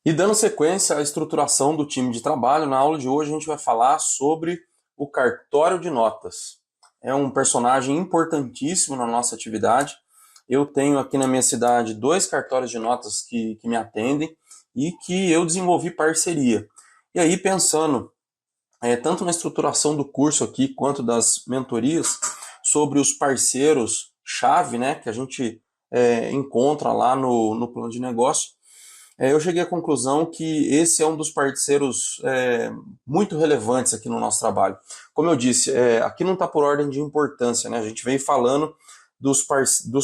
E dando sequência à estruturação do time de trabalho, na aula de hoje a gente vai falar sobre o cartório de notas. É um personagem importantíssimo na nossa atividade. Eu tenho aqui na minha cidade 2 cartórios de notas que me atendem e que eu desenvolvi parceria. E aí, pensando tanto na estruturação do curso aqui quanto das mentorias, sobre os parceiros-chave, né, que a gente encontra lá no plano de negócio, eu cheguei à conclusão que esse é um dos parceiros muito relevantes aqui no nosso trabalho. Como eu disse, aqui não está por ordem de importância, né? A gente vem falando dos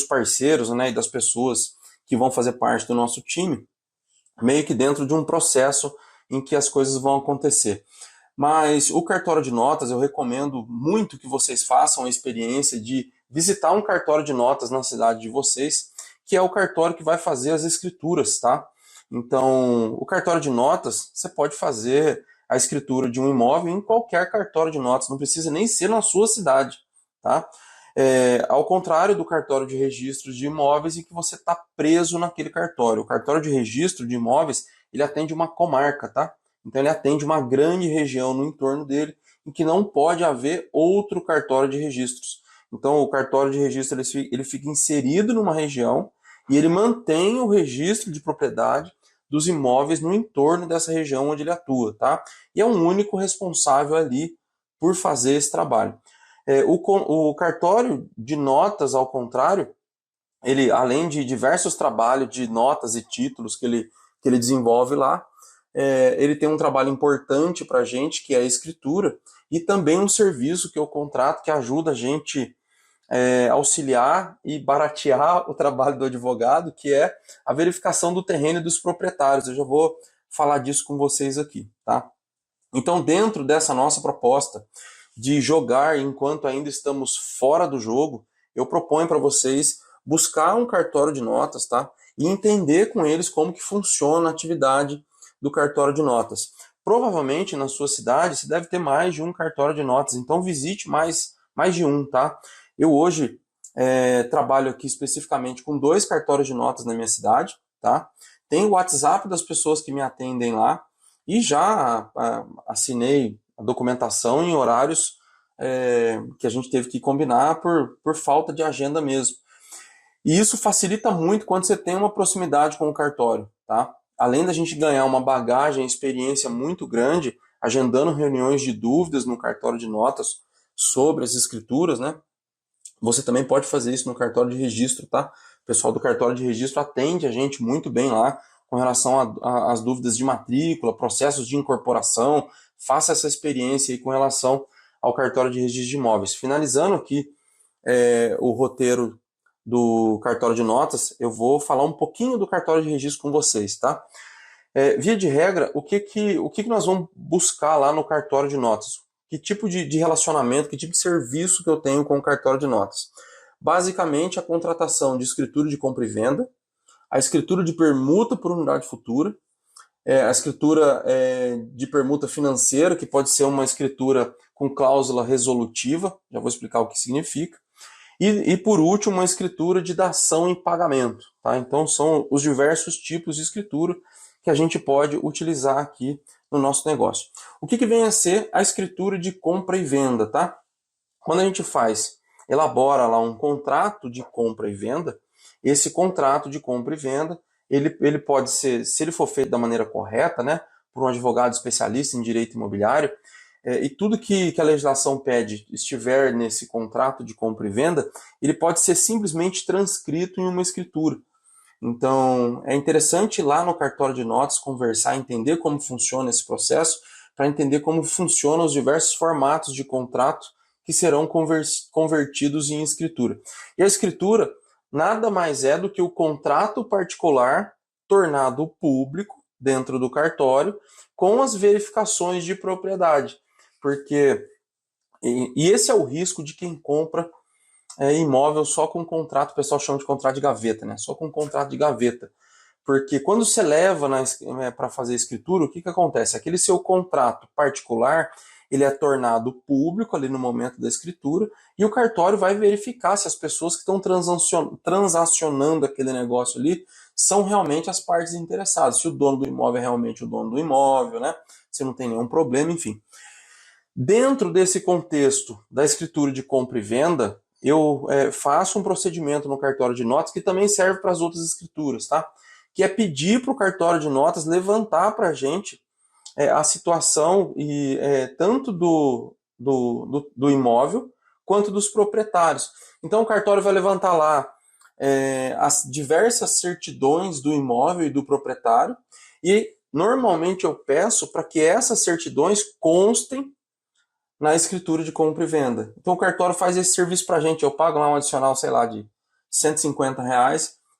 parceiros, né, e das pessoas que vão fazer parte do nosso time, meio que dentro de um processo em que as coisas vão acontecer. Mas o cartório de notas, eu recomendo muito que vocês façam a experiência de visitar um cartório de notas na cidade de vocês, que é o cartório que vai fazer as escrituras, tá? Então, o cartório de notas, você pode fazer a escritura de um imóvel em qualquer cartório de notas, não precisa nem ser na sua cidade, tá? Ao contrário do cartório de registro de imóveis, em que você está preso naquele cartório. O cartório de registro de imóveis, ele atende uma comarca, tá? Então ele atende uma grande região no entorno dele, em que não pode haver outro cartório de registros. Então o cartório de registro ele fica inserido numa região e ele mantém o registro de propriedade dos imóveis no entorno dessa região onde ele atua, tá? E é um único responsável ali por fazer esse trabalho. O cartório de notas, ao contrário, ele, além de diversos trabalhos de notas e títulos que ele desenvolve lá, ele tem um trabalho importante para a gente, que é a escritura, e também um serviço que eu contrato que ajuda a gente auxiliar e baratear o trabalho do advogado, que é a verificação do terreno e dos proprietários. Eu já vou falar disso com vocês aqui, tá? Então, dentro dessa nossa proposta de jogar enquanto ainda estamos fora do jogo, eu proponho para vocês buscar um cartório de notas, tá? E entender com eles como que funciona a atividade do cartório de notas. Provavelmente na sua cidade você deve ter mais de um cartório de notas, então visite mais de um, tá? Eu hoje trabalho aqui especificamente com 2 cartórios de notas na minha cidade, tá? Tenho o WhatsApp das pessoas que me atendem lá e já assinei a documentação em horários que a gente teve que combinar por falta de agenda mesmo. E isso facilita muito quando você tem uma proximidade com o cartório, tá? Além da gente ganhar uma bagagem, experiência muito grande, agendando reuniões de dúvidas no cartório de notas sobre as escrituras, né? Você também pode fazer isso no cartório de registro, tá? O pessoal do cartório de registro atende a gente muito bem lá com relação às dúvidas de matrícula, processos de incorporação. Faça essa experiência aí com relação ao cartório de registro de imóveis. Finalizando aqui o roteiro do cartório de notas, eu vou falar um pouquinho do cartório de registro com vocês, tá? Via de regra, o que nós vamos buscar lá no cartório de notas? Que tipo de relacionamento, que tipo de serviço que eu tenho com o cartório de notas? Basicamente, a contratação de escritura de compra e venda, a escritura de permuta por unidade futura, a escritura de permuta financeira, que pode ser uma escritura com cláusula resolutiva, já vou explicar o que significa, e por último, uma escritura de dação em pagamento. Tá? Então, são os diversos tipos de escritura que a gente pode utilizar aqui no nosso negócio. O que vem a ser a escritura de compra e venda, tá? Quando a gente elabora lá um contrato de compra e venda, esse contrato de compra e venda, ele pode ser, se ele for feito da maneira correta, né, por um advogado especialista em direito imobiliário, e tudo que a legislação pede estiver nesse contrato de compra e venda, ele pode ser simplesmente transcrito em uma escritura. Então, é interessante ir lá no cartório de notas conversar, entender como funciona esse processo, para entender como funcionam os diversos formatos de contrato que serão convertidos em escritura. E a escritura nada mais é do que o contrato particular tornado público dentro do cartório com as verificações de propriedade. Porque, e esse é o risco de quem compra imóvel só com contrato, o pessoal chama de contrato de gaveta, né? Só com contrato de gaveta. Porque quando você leva para fazer a escritura, o que acontece? Aquele seu contrato particular, ele é tornado público ali no momento da escritura, e o cartório vai verificar se as pessoas que estão transacionando aquele negócio ali são realmente as partes interessadas, se o dono do imóvel é realmente o dono do imóvel, né? Se não tem nenhum problema, enfim. Dentro desse contexto da escritura de compra e venda, eu faço um procedimento no cartório de notas que também serve para as outras escrituras, tá? Que é pedir para o cartório de notas levantar para a gente a situação tanto do imóvel quanto dos proprietários. Então o cartório vai levantar lá as diversas certidões do imóvel e do proprietário, e normalmente eu peço para que essas certidões constem na escritura de compra e venda. Então o cartório faz esse serviço para a gente, eu pago lá um adicional, sei lá, de R$ 150,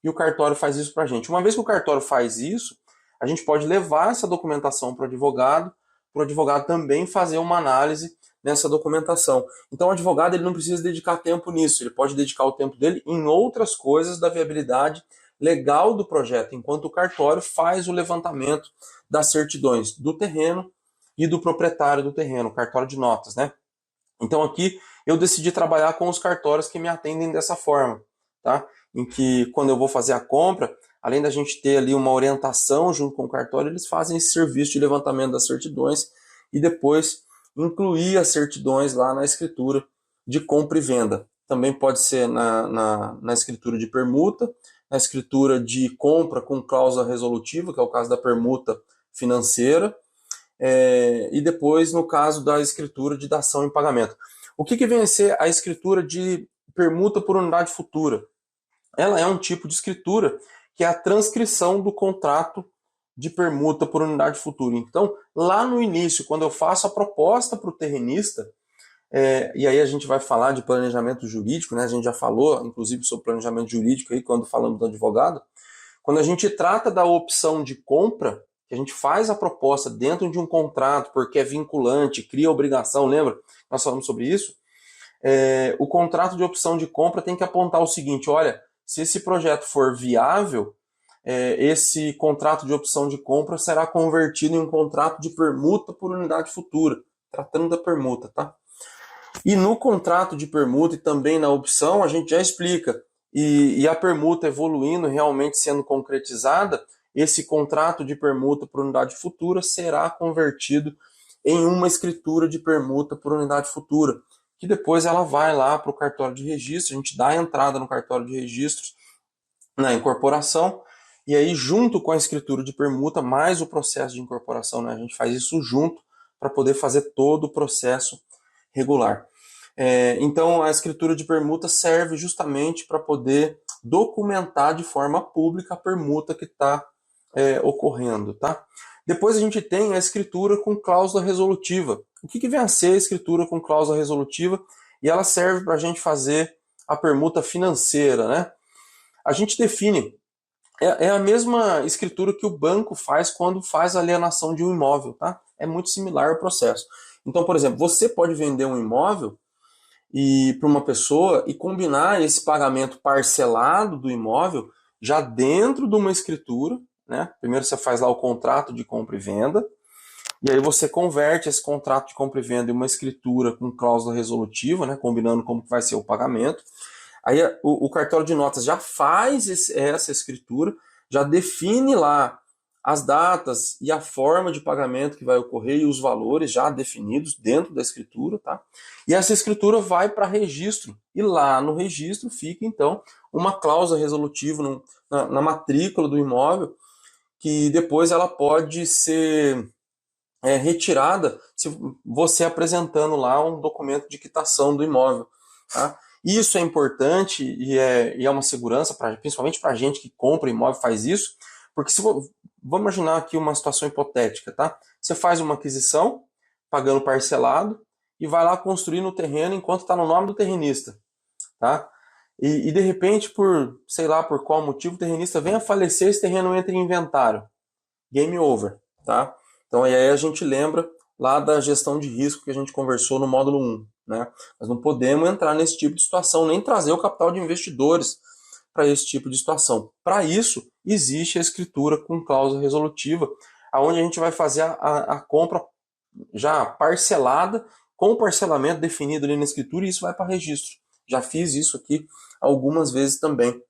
e o cartório faz isso para a gente. Uma vez que o cartório faz isso, a gente pode levar essa documentação para o advogado também fazer uma análise nessa documentação. Então o advogado ele não precisa dedicar tempo nisso, ele pode dedicar o tempo dele em outras coisas da viabilidade legal do projeto, enquanto o cartório faz o levantamento das certidões do terreno e do proprietário do terreno, cartório de notas, né? Então aqui eu decidi trabalhar com os cartórios que me atendem dessa forma, tá? Em que quando eu vou fazer a compra, além da gente ter ali uma orientação junto com o cartório, eles fazem esse serviço de levantamento das certidões e depois incluir as certidões lá na escritura de compra e venda. Também pode ser na escritura de permuta, na escritura de compra com cláusula resolutiva, que é o caso da permuta financeira, e depois no caso da escritura de dação em pagamento. O que vem a ser a escritura de permuta por unidade futura? Ela é um tipo de escritura que é a transcrição do contrato de permuta por unidade futura. Então, lá no início, quando eu faço a proposta para o terrenista, e aí a gente vai falar de planejamento jurídico, né? A gente já falou, inclusive, sobre planejamento jurídico aí, quando falamos do advogado. Quando a gente trata da opção de compra, que a gente faz a proposta dentro de um contrato, porque é vinculante, cria obrigação, lembra? Nós falamos sobre isso. O contrato de opção de compra tem que apontar o seguinte: olha, se esse projeto for viável, esse contrato de opção de compra será convertido em um contrato de permuta por unidade futura, tratando da permuta, tá? E no contrato de permuta e também na opção, a gente já explica, e a permuta evoluindo, realmente sendo concretizada, esse contrato de permuta por unidade futura será convertido em uma escritura de permuta por unidade futura, que depois ela vai lá para o cartório de registro, a gente dá a entrada no cartório de registros, na incorporação, e aí junto com a escritura de permuta, mais o processo de incorporação, né? A gente faz isso junto para poder fazer todo o processo regular. Então a escritura de permuta serve justamente para poder documentar de forma pública a permuta que está ocorrendo, tá? Depois a gente tem a escritura com cláusula resolutiva. O que vem a ser a escritura com cláusula resolutiva? E ela serve para a gente fazer a permuta financeira, né? A gente define, é a mesma escritura que o banco faz quando faz a alienação de um imóvel, tá? É muito similar o processo. Então, por exemplo, você pode vender um imóvel para uma pessoa e combinar esse pagamento parcelado do imóvel já dentro de uma escritura, né? Primeiro você faz lá o contrato de compra e venda, e aí você converte esse contrato de compra e venda em uma escritura com cláusula resolutiva, né? Combinando como vai ser o pagamento. Aí o cartório de notas já faz essa escritura, já define lá as datas e a forma de pagamento que vai ocorrer e os valores já definidos dentro da escritura, tá? E essa escritura vai para registro, e lá no registro fica, então, uma cláusula resolutiva na matrícula do imóvel, que depois ela pode ser retirada se você apresentando lá um documento de quitação do imóvel, tá? Isso é importante e é uma segurança, principalmente para a gente que compra imóvel faz isso, porque vamos imaginar aqui uma situação hipotética, tá? Você faz uma aquisição, pagando parcelado, e vai lá construir no terreno enquanto está no nome do terrenista, tá? E de repente, sei lá por qual motivo, o terrenista vem a falecer, esse terreno entra em inventário. Game over, tá? Então aí a gente lembra lá da gestão de risco que a gente conversou no módulo 1, né? Nós não podemos entrar nesse tipo de situação, nem trazer o capital de investidores para esse tipo de situação. Para isso, existe a escritura com cláusula resolutiva, onde a gente vai fazer a compra já parcelada, com o parcelamento definido ali na escritura, e isso vai para registro. Já fiz isso aqui algumas vezes também.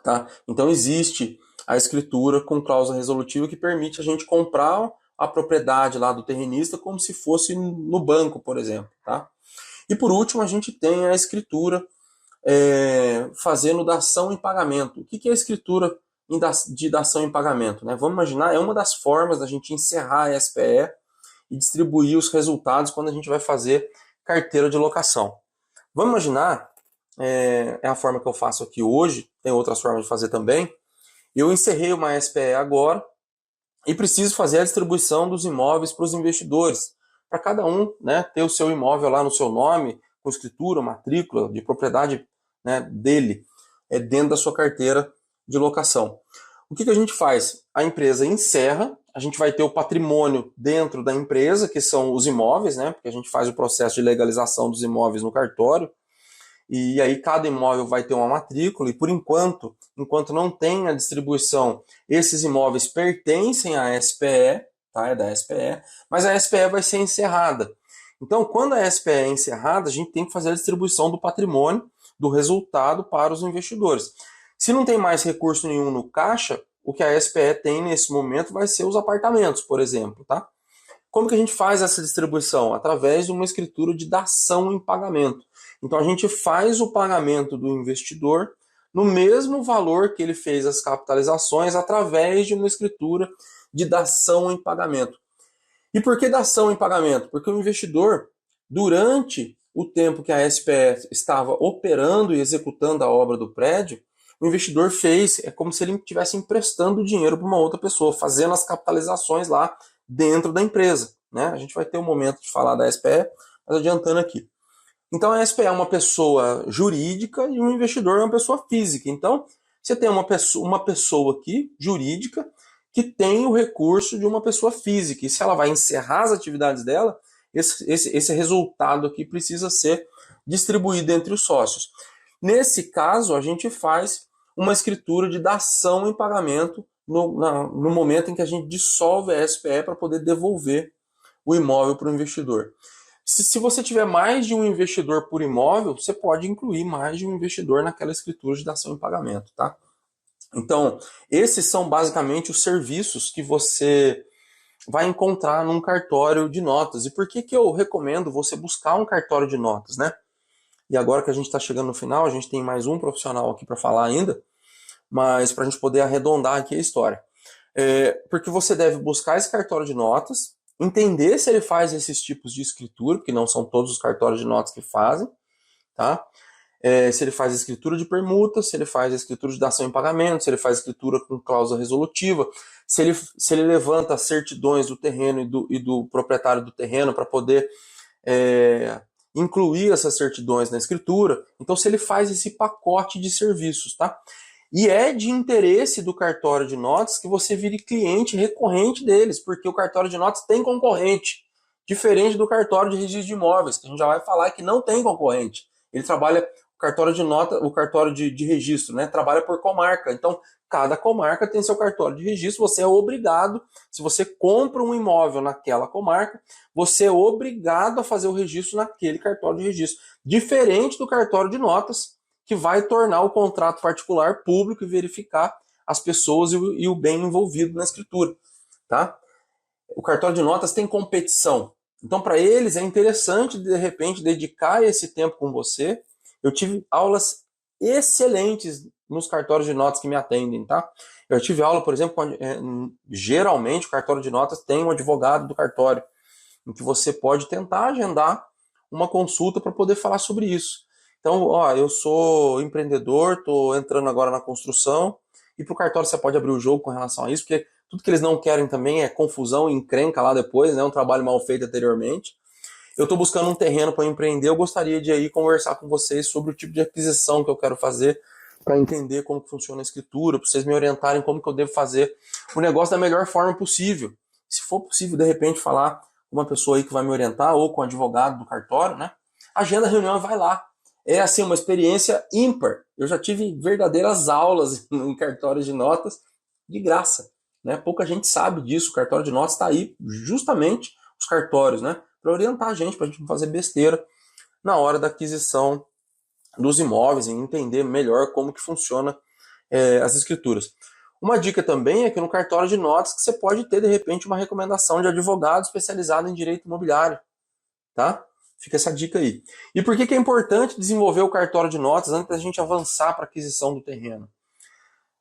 Tá? Então existe a escritura com cláusula resolutiva que permite a gente comprar a propriedade lá do terrenista como se fosse no banco, por exemplo. Tá? E por último, a gente tem a escritura fazendo dação em pagamento. O que é a escritura de dação em pagamento? Né? Vamos imaginar, é uma das formas da gente encerrar a SPE e distribuir os resultados quando a gente vai fazer carteira de locação. Vamos imaginar, é a forma que eu faço aqui hoje, tem outras formas de fazer também. Eu encerrei uma SPE agora e preciso fazer a distribuição dos imóveis para os investidores, para cada um, né, ter o seu imóvel lá no seu nome, com escritura, matrícula de propriedade, né, dele, dentro da sua carteira de locação. O que a gente faz? A empresa encerra, a gente vai ter o patrimônio dentro da empresa, que são os imóveis, né, porque a gente faz o processo de legalização dos imóveis no cartório, e aí cada imóvel vai ter uma matrícula, e por enquanto não tem a distribuição, esses imóveis pertencem à SPE, tá? É da SPE, mas a SPE vai ser encerrada. Então, quando a SPE é encerrada, a gente tem que fazer a distribuição do patrimônio, do resultado para os investidores. Se não tem mais recurso nenhum no caixa, o que a SPE tem nesse momento vai ser os apartamentos, por exemplo, tá? Como que a gente faz essa distribuição? Através de uma escritura de dação em pagamento. Então a gente faz o pagamento do investidor no mesmo valor que ele fez as capitalizações através de uma escritura de dação em pagamento. E por que dação em pagamento? Porque o investidor, durante o tempo que a SPE estava operando e executando a obra do prédio, o investidor fez, é como se ele estivesse emprestando dinheiro para uma outra pessoa, fazendo as capitalizações lá dentro da empresa. Né? A gente vai ter um momento de falar da SPE, mas adiantando aqui. Então a SPE é uma pessoa jurídica e o investidor é uma pessoa física. Então você tem uma pessoa aqui, jurídica, que tem o recurso de uma pessoa física. E se ela vai encerrar as atividades dela, esse resultado aqui precisa ser distribuído entre os sócios. Nesse caso, a gente faz uma escritura de dação em pagamento no momento em que a gente dissolve a SPE para poder devolver o imóvel para o investidor. Se você tiver mais de um investidor por imóvel, você pode incluir mais de um investidor naquela escritura de dação em pagamento, tá? Então, esses são basicamente os serviços que você vai encontrar num cartório de notas. E por que eu recomendo você buscar um cartório de notas, né? E agora que a gente está chegando no final, a gente tem mais um profissional aqui para falar ainda, mas para a gente poder arredondar aqui a história. Porque você deve buscar esse cartório de notas, entender se ele faz esses tipos de escritura, porque não são todos os cartórios de notas que fazem, tá? Se ele faz escritura de permuta, se ele faz escritura de dação em pagamento, se ele faz escritura com cláusula resolutiva, se ele levanta as certidões do terreno e do proprietário do terreno para poder incluir essas certidões na escritura. Então, se ele faz esse pacote de serviços, tá? E é de interesse do cartório de notas que você vire cliente recorrente deles, porque o cartório de notas tem concorrente, diferente do cartório de registro de imóveis, que a gente já vai falar que não tem concorrente. Ele trabalha, o cartório de nota, o cartório de registro, né, trabalha por comarca. Então, cada comarca tem seu cartório de registro, você é obrigado, se você compra um imóvel naquela comarca, você é obrigado a fazer o registro naquele cartório de registro. Diferente do cartório de notas, que vai tornar o contrato particular público e verificar as pessoas e o bem envolvido na escritura. Tá? O cartório de notas tem competição. Então, para eles, é interessante, de repente, dedicar esse tempo com você. Eu tive aulas excelentes nos cartórios de notas que me atendem. Tá? Eu tive aula, por exemplo, geralmente o cartório de notas tem um advogado do cartório, em que você pode tentar agendar uma consulta para poder falar sobre isso. Então, eu sou empreendedor, estou entrando agora na construção, e para o cartório você pode abrir o jogo com relação a isso, porque tudo que eles não querem também é confusão e encrenca lá depois, né? Um trabalho mal feito anteriormente. Eu estou buscando um terreno para empreender, eu gostaria de aí conversar com vocês sobre o tipo de aquisição que eu quero fazer, para entender como que funciona a escritura, para vocês me orientarem como que eu devo fazer o negócio da melhor forma possível. Se for possível, de repente, falar com uma pessoa aí que vai me orientar, ou com o advogado do cartório, né? Agenda a reunião e vai lá. É assim, uma experiência ímpar. Eu já tive verdadeiras aulas em cartório de notas de graça. Né? Pouca gente sabe disso. O cartório de notas está aí justamente os cartórios, né? Para orientar a gente não fazer besteira na hora da aquisição dos imóveis e entender melhor como que funciona as escrituras. Uma dica também é que no cartório de notas que você pode ter, de repente, uma recomendação de advogado especializado em direito imobiliário, tá? Fica essa dica aí. E por que é importante desenvolver o cartório de notas antes da gente avançar para a aquisição do terreno?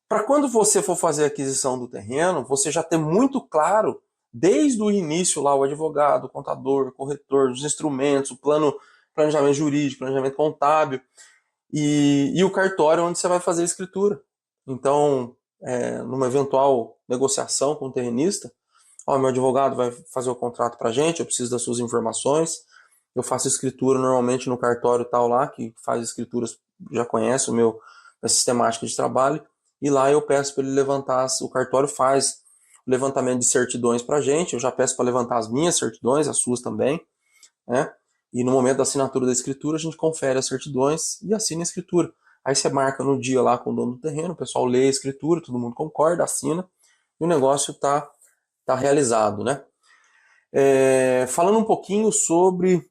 Para quando você for fazer a aquisição do terreno, você já ter muito claro, desde o início lá, o advogado, o contador, o corretor, os instrumentos, o planejamento jurídico, planejamento contábil e o cartório onde você vai fazer a escritura. Então, numa eventual negociação com o terrenista, meu advogado vai fazer o contrato para a gente, eu preciso das suas informações, eu faço escritura normalmente no cartório tal lá, que faz escrituras, já conhece minha sistemática de trabalho, e lá eu peço para ele levantar, o cartório faz o levantamento de certidões para a gente, eu já peço para levantar as minhas certidões, as suas também, né? E no momento da assinatura da escritura, a gente confere as certidões e assina a escritura. Aí você marca no dia lá com o dono do terreno, o pessoal lê a escritura, todo mundo concorda, assina, e o negócio tá realizado, né? Falando um pouquinho sobre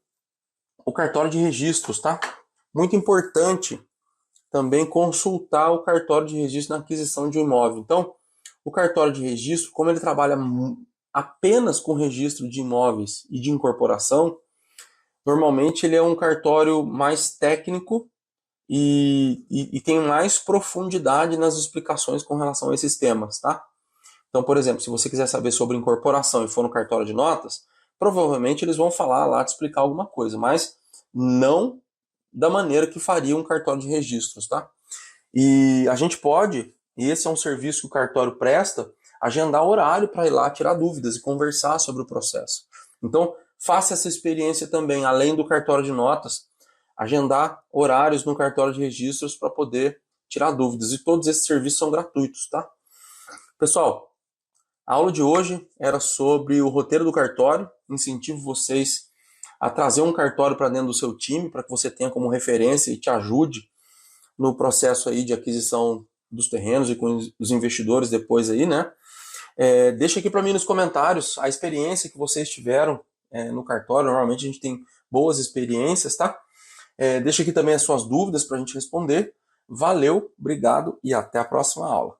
o cartório de registros, tá? Muito importante também consultar o cartório de registro na aquisição de um imóvel. Então, o cartório de registro, como ele trabalha apenas com registro de imóveis e de incorporação, normalmente ele é um cartório mais técnico e tem mais profundidade nas explicações com relação a esses temas, tá? Então, por exemplo, se você quiser saber sobre incorporação e for no cartório de notas, provavelmente eles vão falar lá, te explicar alguma coisa, mas não da maneira que faria um cartório de registros, tá? E a gente pode, e esse é um serviço que o cartório presta, agendar horário para ir lá tirar dúvidas e conversar sobre o processo. Então, faça essa experiência também, além do cartório de notas, agendar horários no cartório de registros para poder tirar dúvidas. E todos esses serviços são gratuitos, tá? Pessoal, a aula de hoje era sobre o roteiro do cartório. Incentivo vocês a trazer um cartório para dentro do seu time, para que você tenha como referência e te ajude no processo aí de aquisição dos terrenos e com os investidores depois aí, né? Deixa aqui para mim nos comentários a experiência que vocês tiveram no cartório. Normalmente a gente tem boas experiências, tá? Deixa aqui também as suas dúvidas para a gente responder. Valeu, obrigado e até a próxima aula.